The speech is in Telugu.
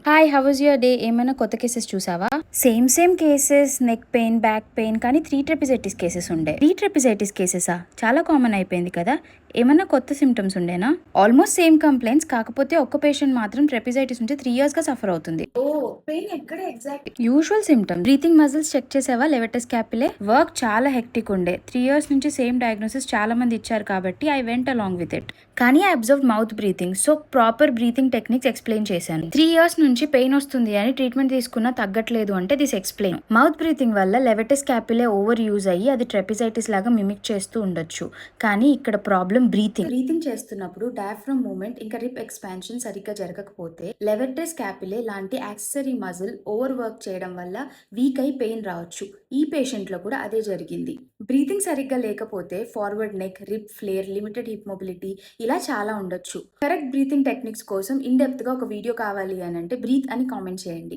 Hi, how was your day? ఏమైనా కొత్త కేసెస్ చూసావా? Same cases, neck pain, back pain, కానీ 3 ట్రెపిజైటిస్ కేసెస్ ఉండే. 3 ట్రెపిజైటిస్ కేసెసా? చాలా కామన్ అయిపోయింది కదా. ఏమన్నా కొత్త సిమ్టమ్స్ ఉండేనా? ఆల్మోస్ట్ సేమ్ కంప్లైంట్స్, కాకపోతే ఒక్క పేషెంట్ మాత్రం ట్రెపిజైటిస్ నుంచి 3 years గా సఫర్ అవుతుంది. Usual symptom breathing muscles check చేసావా? లెవెటస్ క్యాపిలే. వర్క్ చాలా హెక్టిక్ ఉండే. 3 years నుంచి సేమ్ డయాగ్నోసిస్ చాలా మంది ఇచ్చారు కాబట్టి I went along with it. కానీ I observe mouth breathing, so proper breathing techniques explain చేశాను. 3 years నుంచి పెయిన్ వస్తుంది అని ట్రీట్మెంట్ తీసుకున్నా తగ్గట్లేదు అంటే దిస్ ఎక్స్ప్లెయిన్. మౌత్ బ్రీతింగ్ వల్ల లెవెటస్ క్యాపిలే ఓవర్ యూజ్ అయ్యి అది ట్రెపిజైటిస్ లాగా మిమిక్ చేస్తూ ఉండొచ్చు. కానీ ఇక్కడ ప్రాబ్లం బ్రీతింగ్ చేస్తున్నప్పుడు డయాఫ్రమ్ మూవ్మెంట్ ఇంకా రిప్ ఎక్స్పాన్షన్ సరిగ్గా జరగకపోతే లెవెటస్ క్యాపిలే లాంటి యాక్సెసరీ మజిల్ ఓవర్ వర్క్ చేయడం వల్ల వీక్ అయి పెయిన్ రావచ్చు. ఈ పేషెంట్ లో కూడా అదే జరిగింది. బ్రీతింగ్ సరిగ్గా లేకపోతే ఫార్వర్డ్ నెక్, రిప్ ఫ్లేర్, లిమిటెడ్ హిప్ మొబిలిటీ ఇలా చాలా ఉండొచ్చు. కరెక్ట్ బ్రీతింగ్ టెక్నిక్స్ కోసం ఇన్ డెప్త్ గా ఒక వీడియో కావాలి అని అంటే బ్రీత్ అని కామెంట్ చేయండి.